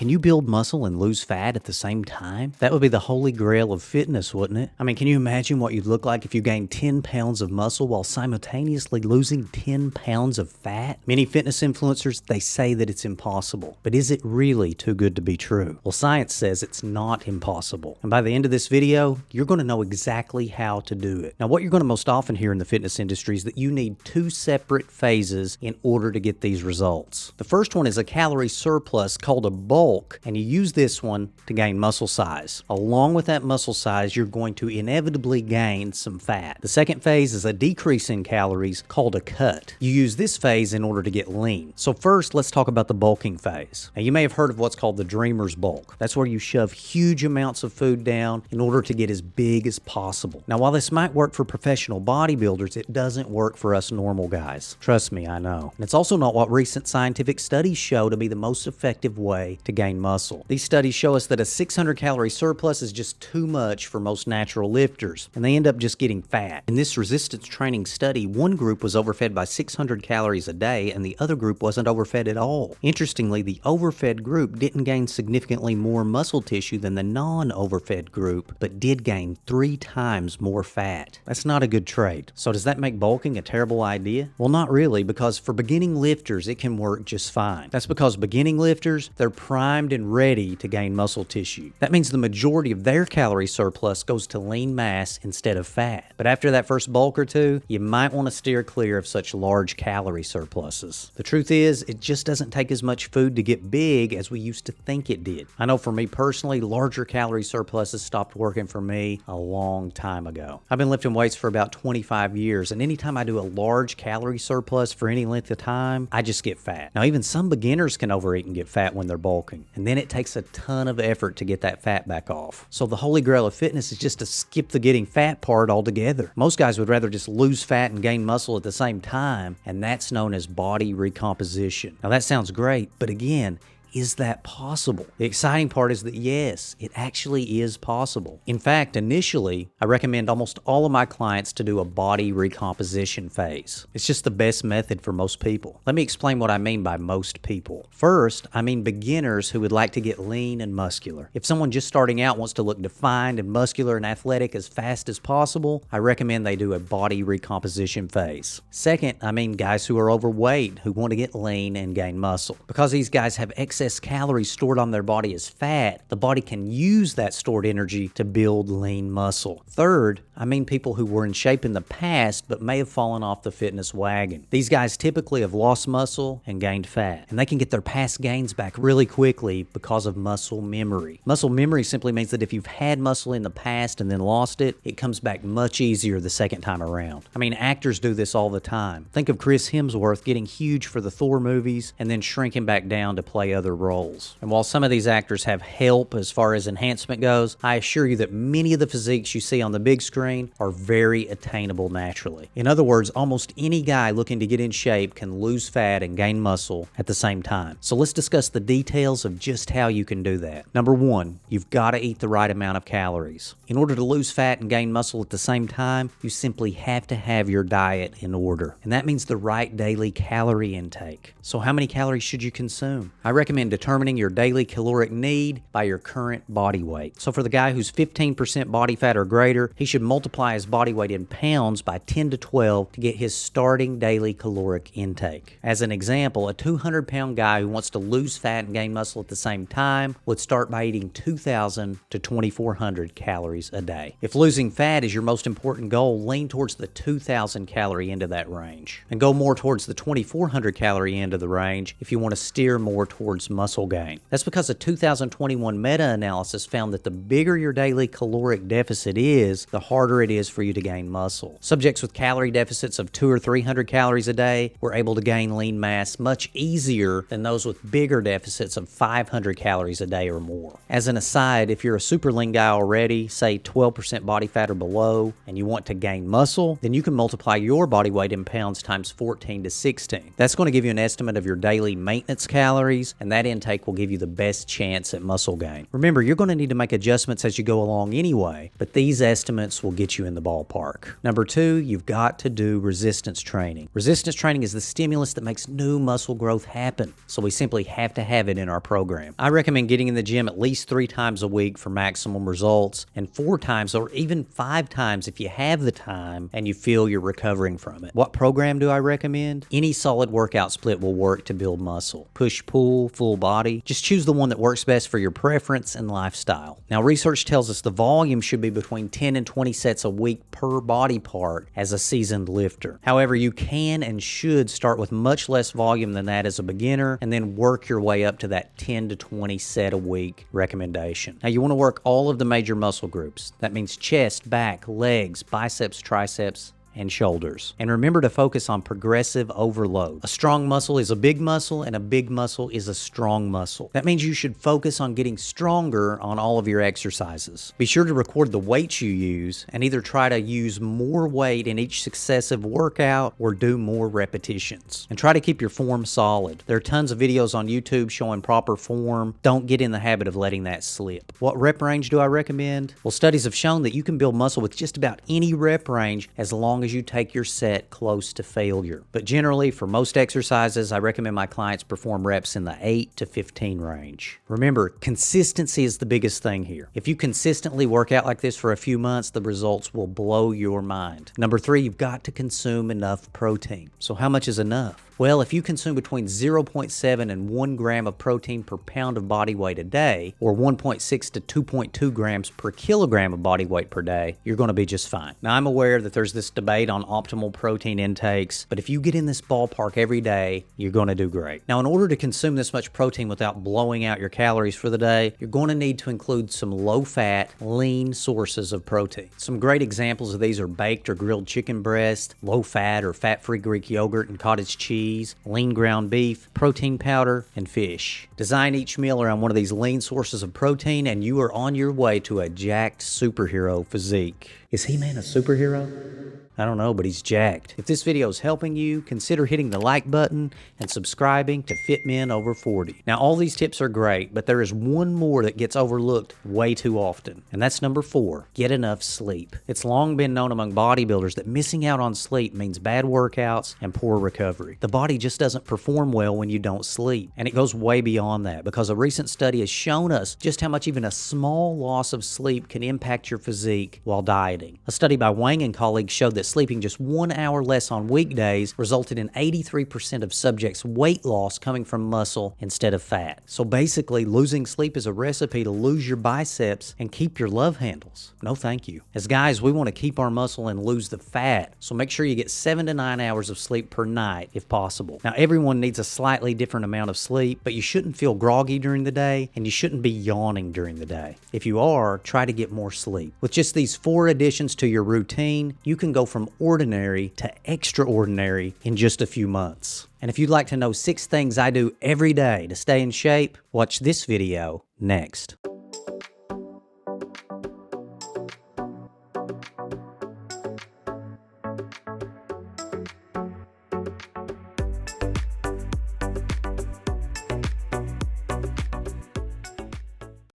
Can you build muscle and lose fat at the same time? That would be the holy grail of fitness, wouldn't it? I mean, can you imagine what you'd look like if you gained 10 pounds of muscle while simultaneously losing 10 pounds of fat? Many fitness influencers, they say that it's impossible. But is it really too good to be true? Well, science says it's not impossible. And by the end of this video, you're going to know exactly how to do it. Now, what you're going to most often hear in the fitness industry is that you need two separate phases in order to get these results. The first one is a calorie surplus called a bulk, and you use this one to gain muscle size. Along with that muscle size, you're going to inevitably gain some fat. The second phase is a decrease in calories called a cut. You use this phase in order to get lean. So first, let's talk about the bulking phase. Now, you may have heard of what's called the dreamer's bulk. That's where you shove huge amounts of food down in order to get as big as possible. Now, while this might work for professional bodybuilders, it doesn't work for us normal guys. Trust me, I know. And it's also not what recent scientific studies show to be the most effective way to gain muscle. These studies show us that a 600 calorie surplus is just too much for most natural lifters, and they end up just getting fat. In this resistance training study, one group was overfed by 600 calories a day, and the other group wasn't overfed at all. Interestingly, the overfed group didn't gain significantly more muscle tissue than the non-overfed group, but did gain 3 times more fat. That's not a good trade. So does that make bulking a terrible idea? Well, not really, because for beginning lifters, it can work just fine. That's because beginning lifters, they're primed and ready to gain muscle tissue. That means the majority of their calorie surplus goes to lean mass instead of fat. But after that first bulk or two, you might want to steer clear of such large calorie surpluses. The truth is, it just doesn't take as much food to get big as we used to think it did. I know for me personally, larger calorie surpluses stopped working for me a long time ago. I've been lifting weights for about 25 years, and anytime I do a large calorie surplus for any length of time, I just get fat. Now, even some beginners can overeat and get fat when they're bulking, and then it takes a ton of effort to get that fat back off. So the holy grail of fitness is just to skip the getting fat part altogether. Most guys would rather just lose fat and gain muscle at the same time, and that's known as body recomposition. Now, that sounds great, but again, is that possible? The exciting part is that yes, it actually is possible. In fact, initially, I recommend almost all of my clients to do a body recomposition phase. It's just the best method for most people. Let me explain what I mean by most people. First, I mean beginners who would like to get lean and muscular. If someone just starting out wants to look defined and muscular and athletic as fast as possible, I recommend they do a body recomposition phase. Second, I mean guys who are overweight who want to get lean and gain muscle. Because these guys have excess calories stored on their body as fat, the body can use that stored energy to build lean muscle. Third, I mean people who were in shape in the past but may have fallen off the fitness wagon. These guys typically have lost muscle and gained fat, and they can get their past gains back really quickly because of muscle memory. Muscle memory simply means that if you've had muscle in the past and then lost it, it comes back much easier the second time around. I mean, actors do this all the time. Think of Chris Hemsworth getting huge for the Thor movies and then shrinking back down to play other roles. And while some of these actors have help as far as enhancement goes, I assure you that many of the physiques you see on the big screen are very attainable naturally. In other words, almost any guy looking to get in shape can lose fat and gain muscle at the same time. So let's discuss the details of just how you can do that. Number one, you've got to eat the right amount of calories. In order to lose fat and gain muscle at the same time, you simply have to have your diet in order. And that means the right daily calorie intake. So how many calories should you consume? I recommend determining your daily caloric need by your current body weight. So for the guy who's 15% body fat or greater, he should multiply his body weight in pounds by 10 to 12 to get his starting daily caloric intake. As an example, a 200-pound guy who wants to lose fat and gain muscle at the same time would start by eating 2,000 to 2,400 calories a day. If losing fat is your most important goal, lean towards the 2,000 calorie end of that range, and go more towards the 2,400 calorie end of the range if you want to steer more towards muscle gain. That's because a 2021 meta-analysis found that the bigger your daily caloric deficit is, the harder it is for you to gain muscle. Subjects with calorie deficits of 200 or 300 calories a day were able to gain lean mass much easier than those with bigger deficits of 500 calories a day or more. As an aside, if you're a super lean guy already, say 12% body fat or below, and you want to gain muscle, then you can multiply your body weight in pounds times 14 to 16. That's going to give you an estimate of your daily maintenance calories, and that fat intake will give you the best chance at muscle gain. Remember, you're going to need to make adjustments as you go along anyway, but these estimates will get you in the ballpark. Number 2, you've got to do resistance training. Resistance training is the stimulus that makes new muscle growth happen, so we simply have to have it in our program. I recommend getting in the gym at least 3 times a week for maximum results, and 4 times or even 5 times if you have the time and you feel you're recovering from it. What program do I recommend? Any solid workout split will work to build muscle. Push, pull, full body. Just choose the one that works best for your preference and lifestyle. Now, research tells us the volume should be between 10 and 20 sets a week per body part as a seasoned lifter. However, you can and should start with much less volume than that as a beginner and then work your way up to that 10 to 20 set a week recommendation. Now, you want to work all of the major muscle groups. That means chest, back, legs, biceps, triceps, and shoulders. And remember to focus on progressive overload. A strong muscle is a big muscle, and a big muscle is a strong muscle. That means you should focus on getting stronger on all of your exercises. Be sure to record the weights you use and either try to use more weight in each successive workout or do more repetitions. And try to keep your form solid. There are tons of videos on YouTube showing proper form. Don't get in the habit of letting that slip. What rep range do I recommend? Well, studies have shown that you can build muscle with just about any rep range as long as you take your set close to failure. But generally, for most exercises, I recommend my clients perform reps in the 8 to 15 range. Remember, consistency is the biggest thing here. If you consistently work out like this for a few months, the results will blow your mind. Number 3, you've got to consume enough protein. So how much is enough? Well, if you consume between 0.7 and 1 gram of protein per pound of body weight a day, or 1.6 to 2.2 grams per kilogram of body weight per day, you're going to be just fine. Now, I'm aware that there's this debate on optimal protein intakes, but if you get in this ballpark every day, you're going to do great. Now, in order to consume this much protein without blowing out your calories for the day, you're going to need to include some low-fat, lean sources of protein. Some great examples of these are baked or grilled chicken breast, low-fat or fat-free Greek yogurt and cottage cheese, lean ground beef, protein powder, and fish. Design each meal around one of these lean sources of protein, and you are on your way to a jacked superhero physique. Is He-Man a superhero? I don't know, but he's jacked. If this video is helping you, consider hitting the like button and subscribing to Fit Men Over 40. Now, all these tips are great, but there is one more that gets overlooked way too often, and that's number 4, get enough sleep. It's long been known among bodybuilders that missing out on sleep means bad workouts and poor recovery. The body just doesn't perform well when you don't sleep, and it goes way beyond that because a recent study has shown us just how much even a small loss of sleep can impact your physique while dieting. A study by Wang and colleagues showed that sleeping just 1 hour less on weekdays resulted in 83% of subjects' weight loss coming from muscle instead of fat. So basically, losing sleep is a recipe to lose your biceps and keep your love handles. No thank you. As guys, we want to keep our muscle and lose the fat, so make sure you get 7 to 9 hours of sleep per night if possible. Now, everyone needs a slightly different amount of sleep, but you shouldn't feel groggy during the day, and you shouldn't be yawning during the day. If you are, try to get more sleep. With just these 4 additions to your routine, you can go from ordinary to extraordinary in just a few months. And if you'd like to know 6 things I do every day to stay in shape, watch this video next.